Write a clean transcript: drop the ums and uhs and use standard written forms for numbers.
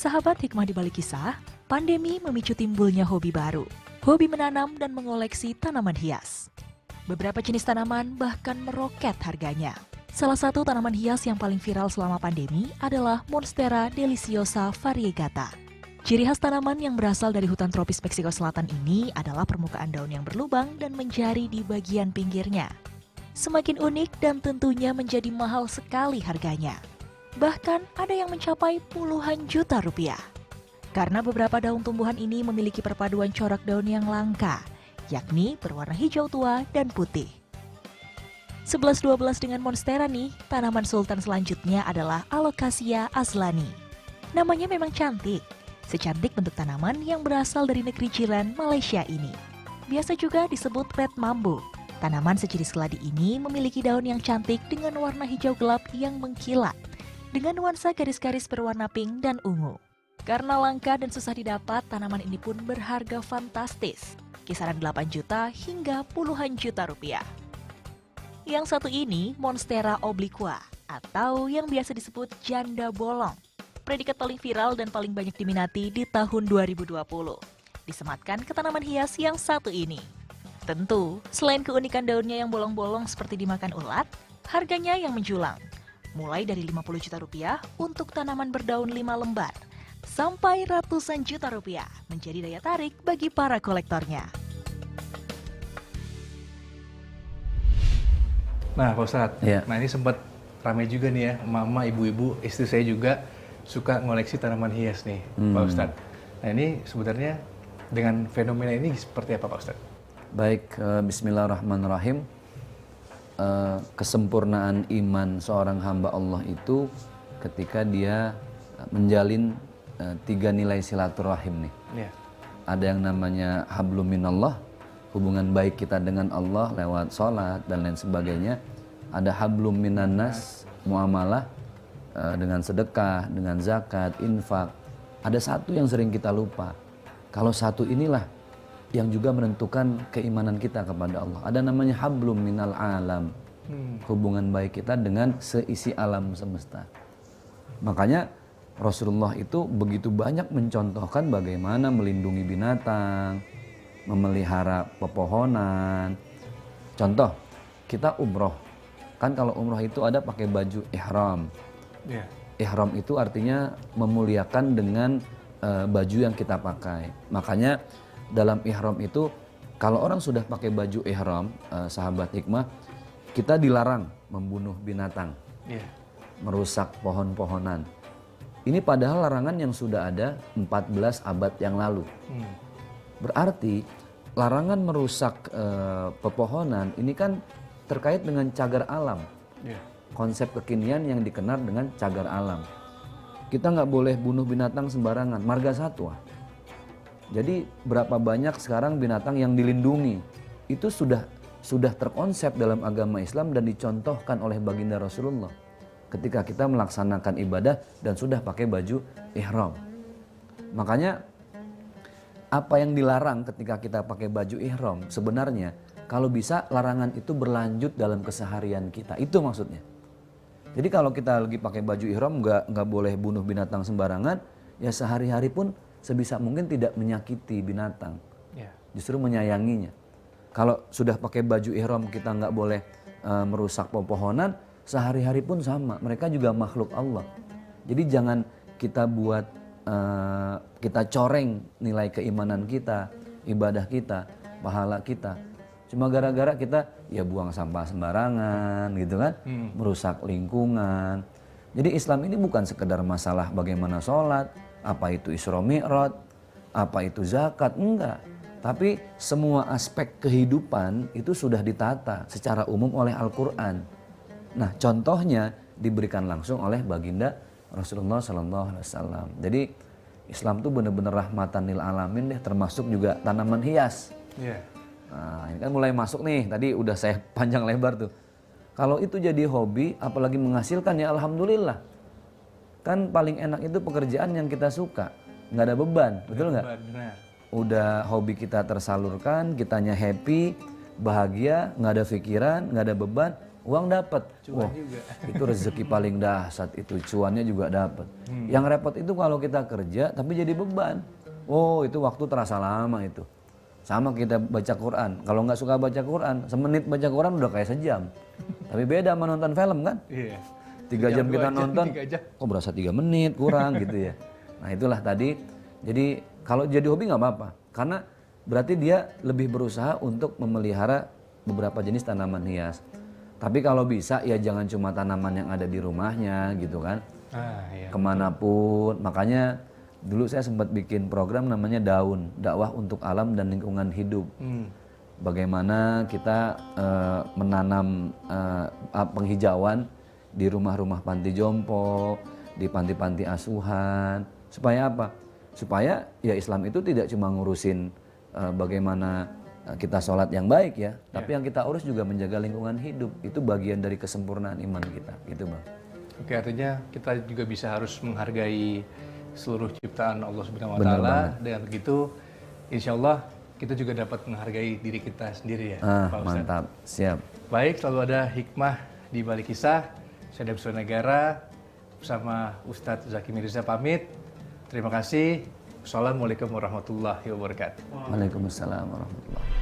Sahabat hikmah di balik kisah, pandemi memicu timbulnya hobi baru. Hobi menanam dan mengoleksi tanaman hias. Beberapa jenis tanaman bahkan meroket harganya. Salah satu tanaman hias yang paling viral selama pandemi adalah Monstera deliciosa variegata. Ciri khas tanaman yang berasal dari hutan tropis Meksiko Selatan ini adalah permukaan daun yang berlubang dan menjari di bagian pinggirnya. Semakin unik dan tentunya menjadi mahal sekali harganya. Bahkan ada yang mencapai puluhan juta rupiah. Karena beberapa daun tumbuhan ini memiliki perpaduan corak daun yang langka, yakni berwarna hijau tua dan putih. 11-12 dengan Monstera nih, tanaman sultan selanjutnya adalah Alocasia azlani. Namanya memang cantik, secantik bentuk tanaman yang berasal dari negeri jiran Malaysia ini. Biasa juga disebut red mambo. Tanaman sejenis keladi ini memiliki daun yang cantik dengan warna hijau gelap yang mengkilat, dengan nuansa garis-garis berwarna pink dan ungu. Karena langka dan susah didapat, tanaman ini pun berharga fantastis, kisaran 8 juta hingga puluhan juta rupiah. Yang satu ini Monstera obliqua, atau yang biasa disebut janda bolong. Predikat paling viral dan paling banyak diminati di tahun 2020. Disematkan ke tanaman hias yang satu ini. Tentu, selain keunikan daunnya yang bolong-bolong seperti dimakan ulat, harganya yang menjulang. Mulai dari 50 juta rupiah untuk tanaman berdaun 5 lembar, sampai ratusan juta rupiah menjadi daya tarik bagi para kolektornya. Nah Pak Ustadz, Ya. nah ini sempat ramai juga nih ya, mama, ibu-ibu, istri saya juga suka ngoleksi tanaman hias nih Pak Ustadz. Nah ini sebenarnya dengan fenomena ini seperti apa Pak Ustadz? Baik, bismillahirrahmanirrahim. Kesempurnaan iman seorang hamba Allah itu ketika dia menjalin 3 nilai silaturahim nih. Ya. Ada yang namanya hablum minallah, hubungan baik kita dengan Allah lewat sholat dan lain sebagainya. Ada hablum minannas, muamalah dengan sedekah, dengan zakat, infak. Ada satu yang sering kita lupa. Kalau satu inilah yang juga menentukan keimanan kita kepada Allah. Ada namanya hablum minal alam. Hubungan baik kita dengan seisi alam semesta. Makanya Rasulullah itu begitu banyak mencontohkan bagaimana melindungi binatang, memelihara pepohonan. Contoh, kita umroh. Kan kalau umroh itu ada pakai baju ihram. Yeah. Ihram itu artinya memuliakan dengan baju yang kita pakai. Makanya dalam ihram itu, kalau orang sudah pakai baju ihram, sahabat hikmah, kita dilarang membunuh binatang, merusak pohon-pohonan. Ini padahal larangan yang sudah ada 14 abad yang lalu. Berarti larangan merusak pepohonan ini kan terkait dengan cagar alam. Konsep kekinian yang dikenal dengan cagar alam. Kita nggak boleh bunuh binatang sembarangan, marga satwa. Jadi berapa banyak sekarang binatang yang dilindungi, itu sudah terkonsep dalam agama Islam dan dicontohkan oleh baginda Rasulullah ketika kita melaksanakan ibadah dan sudah pakai baju ihram. Makanya apa yang dilarang ketika kita pakai baju ihram sebenarnya kalau bisa larangan itu berlanjut dalam keseharian kita, itu maksudnya. Jadi kalau kita lagi pakai baju ihram nggak boleh bunuh binatang sembarangan, ya sehari-hari pun sebisa mungkin tidak menyakiti binatang, justru menyayanginya. Kalau sudah pakai baju ihram kita nggak boleh merusak pepohonan, sehari-hari pun sama. Mereka juga makhluk Allah. Jadi jangan kita buat, kita coreng nilai keimanan kita, ibadah kita, pahala kita. Cuma gara-gara kita ya buang sampah sembarangan gitu kan, merusak lingkungan. Jadi Islam ini bukan sekedar masalah bagaimana sholat, apa itu Isra Mi'raj, apa itu zakat, enggak. Tapi semua aspek kehidupan itu sudah ditata secara umum oleh Al-Quran. Nah contohnya diberikan langsung oleh baginda Rasulullah SAW. Jadi Islam tuh benar-benar rahmatan lil alamin deh, termasuk juga tanaman hias. Nah ini kan mulai masuk nih, tadi udah saya panjang lebar tuh. Kalau itu jadi hobi, apalagi menghasilkan ya alhamdulillah. Kan paling enak itu pekerjaan yang kita suka, nggak ada beban, betul nggak? Udah hobi kita tersalurkan, kitanya happy, bahagia, nggak ada pikiran, nggak ada beban, uang dapat. Cuan juga. Itu rezeki paling dahsyat itu, cuannya juga dapat. Yang repot itu kalau kita kerja tapi jadi beban. Oh, itu waktu terasa lama itu. Sama kita baca Quran. Kalau nggak suka baca Quran, semenit baca Quran udah kayak sejam. Tapi beda sama nonton film kan? Iya. 3 jam kita nonton, 3 jam. kok berasa 3 menit kurang gitu ya. Nah itulah tadi, jadi kalau jadi hobi nggak apa-apa. Karena berarti dia lebih berusaha untuk memelihara beberapa jenis tanaman hias. Tapi kalau bisa ya jangan cuma tanaman yang ada di rumahnya gitu kan. Iya. Kemanapun, makanya dulu saya sempat bikin program namanya Daun, dakwah untuk alam dan lingkungan hidup. Bagaimana kita menanam penghijauan di rumah-rumah panti jompo, di panti-panti asuhan. Supaya apa? Supaya ya Islam itu tidak cuma ngurusin bagaimana kita sholat yang baik ya, tapi yang kita urus juga menjaga lingkungan hidup. Itu bagian dari kesempurnaan iman kita, gitu Bang. Oke, artinya kita juga bisa harus menghargai seluruh ciptaan Allah Subhanahu wa Benar taala. banget. Dengan begitu, insya Allah kita juga dapat menghargai diri kita sendiri ya, Pak Ustadz. Mantap, siap. Baik, selalu ada hikmah di balik kisah. Saya Dabsu Negara bersama Ustadz Zaki Mirza pamit. Terima kasih. Assalamualaikum warahmatullahi wabarakatuh. Waalaikumsalam warahmatullahi wabarakatuh.